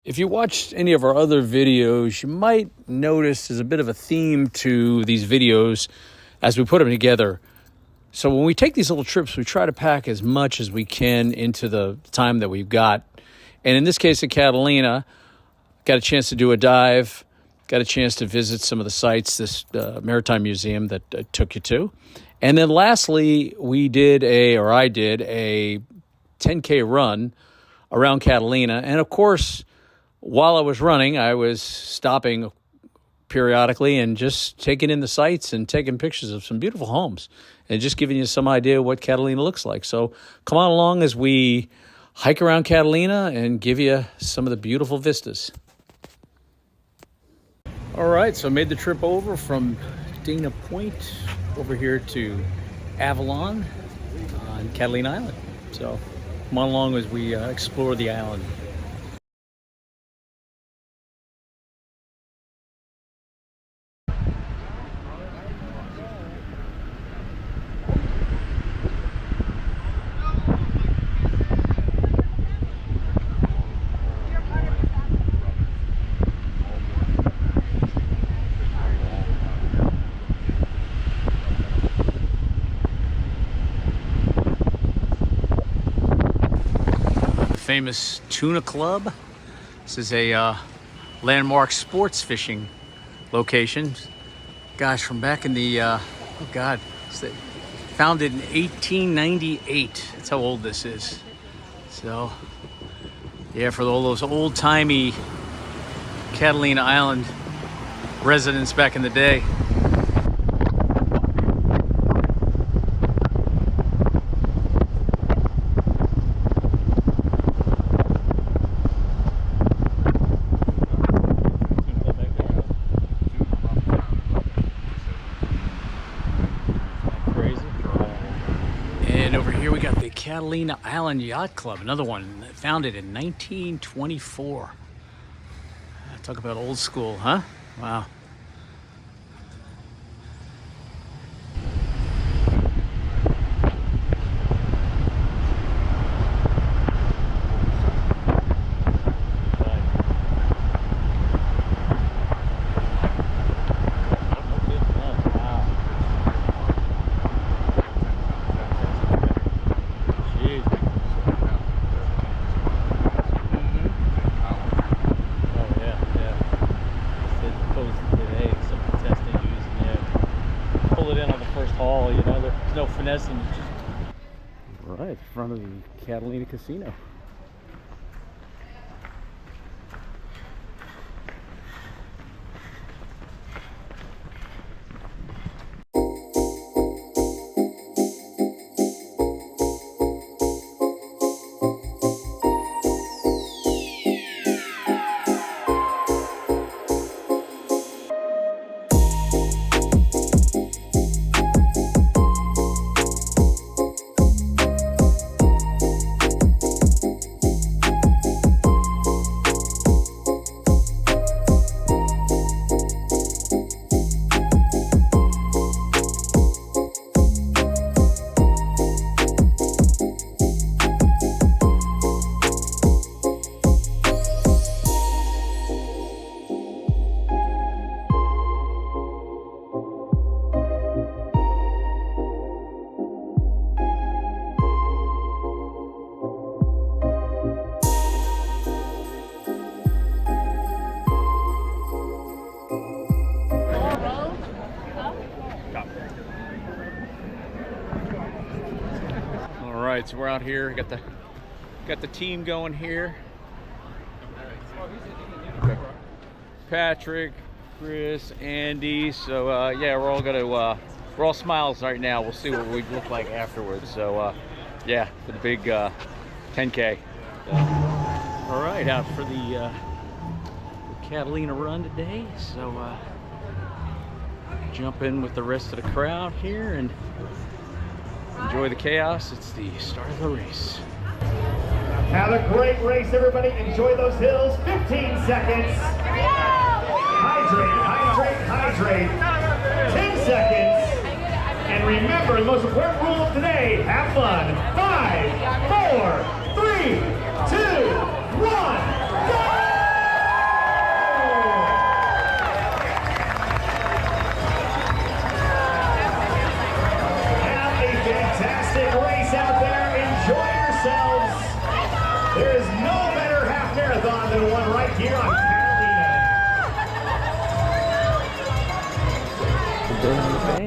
If you watched any of our other videos, you might notice there's a bit of a theme to these videos as we put them together. So when we take these little trips, we try to pack as much as we can into the time that we've got. And in this case at Catalina, got a chance to do a dive, got a chance to visit some of the sites, this maritime museum that I took you to. And then lastly, I did a 10K run around Catalina. And of course, while I was running, I was stopping periodically and just taking in the sights and taking pictures of some beautiful homes and just giving you some idea of what Catalina looks like. So come on along as we hike around Catalina and give you some of the beautiful vistas. All right, so I made the trip over from Dana Point over here to Avalon on Catalina Island. So come on along as we explore the island. Famous tuna club. This is a landmark sports fishing location. Gosh, from back in the founded in 1898. That's how old this is. So yeah, for all those old-timey Catalina Island residents back in the day. Catalina Island Yacht Club, another one founded in 1924. Talk about old school, huh? Wow. Right, in front of the Catalina Casino. All right, so we're out here. Got the team going here. Okay. Patrick, Chris, Andy. So yeah, we're all smiles right now. We'll see what we look like afterwards. So yeah, for the big 10K. So, all right, out for the Catalina run today. So jump in with the rest of the crowd here and enjoy the chaos. It's the start of the race. Have a great race, everybody. Enjoy those hills. 15 seconds. Hydrate, hydrate, hydrate. 10 seconds. And remember, the most important rule of today, have fun. 5, 4, 3, 2, 1, go! 2001 right here on Catalina. Day on the bay.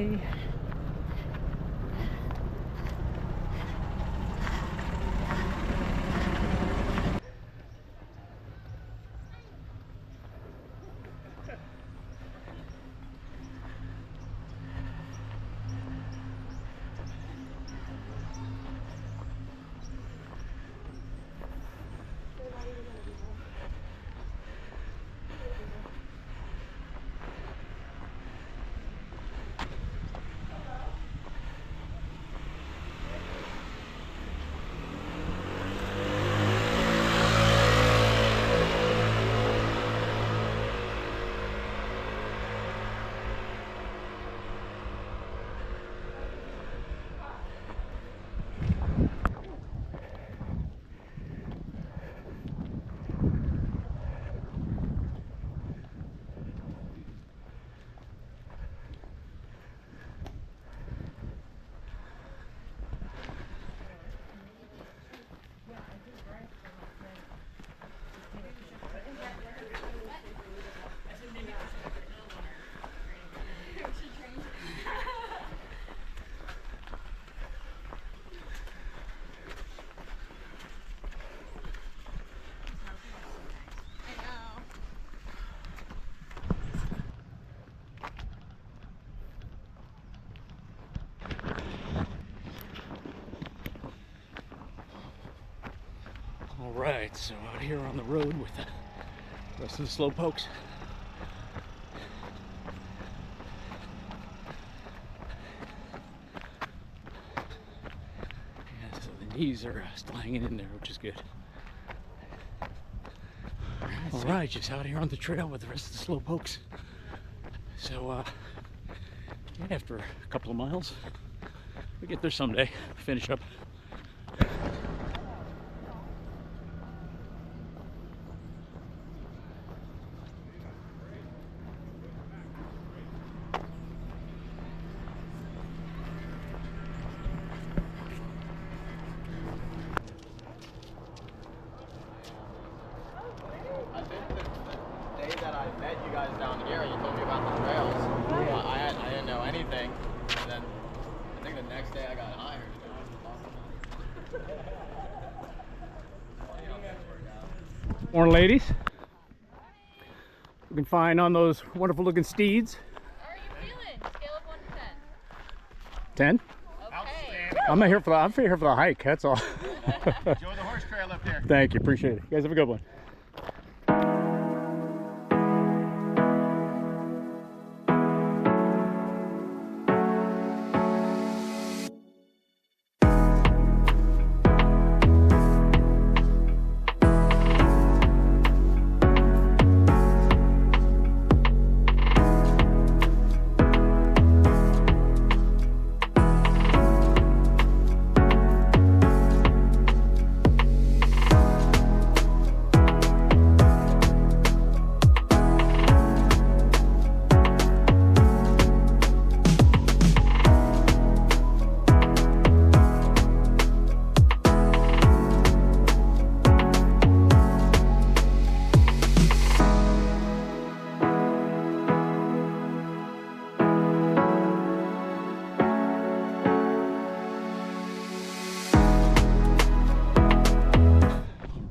All right, so out here on the road with the rest of the slowpokes. Yeah, so the knees are still hanging in there, which is good. All right, just out here on the trail with the rest of the slowpokes. So, yeah, after a couple of miles, we get there someday, finish up. That I met you guys down here and you told me about the trails. I didn't know anything. And then I think the next day I got hired. Morning, ladies. Looking fine on those wonderful looking steeds. How are you feeling? Scale of 1 to 10? 10. Okay. I'm here for the hike, that's all. Enjoy the horse trail up here. Thank you, appreciate it. You guys have a good one.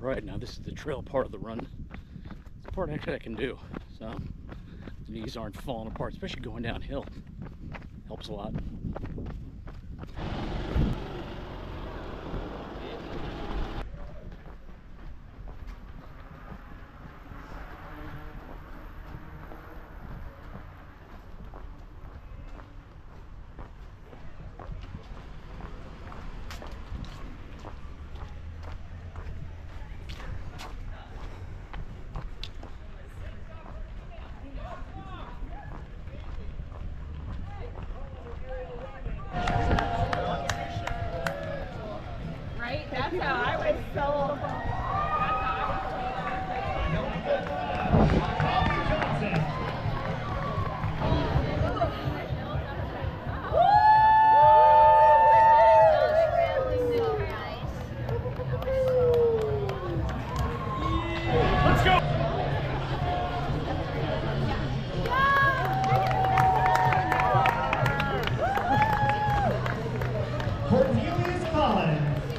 Right now, this is the trail part of the run. It's the part actually I can do, so the knees aren't falling apart, especially going downhill. Helps a lot. Right? That's how I was so. Let's go! Cornelius Collins,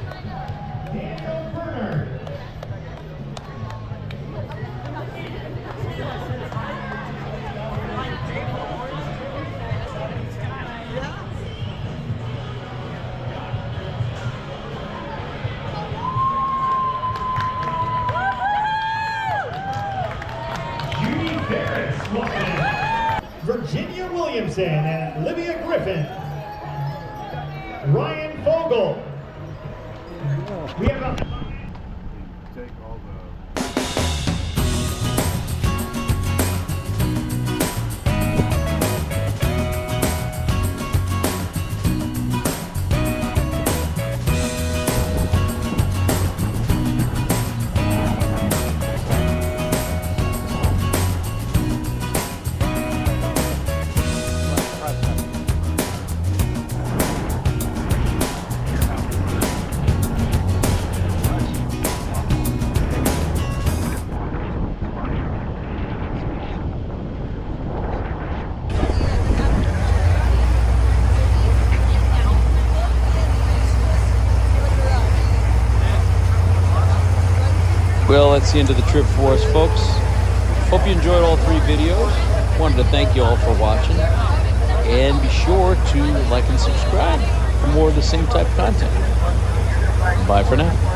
Daniel Bernard, Judy Ferris, Virginia Williamson and Olivia Griffin, Ryan Fogel. We have a Well, that's the end of the trip for us, folks. Hope you enjoyed all 3 videos. Wanted to thank you all for watching. And be sure to like and subscribe for more of the same type of content. Bye for now.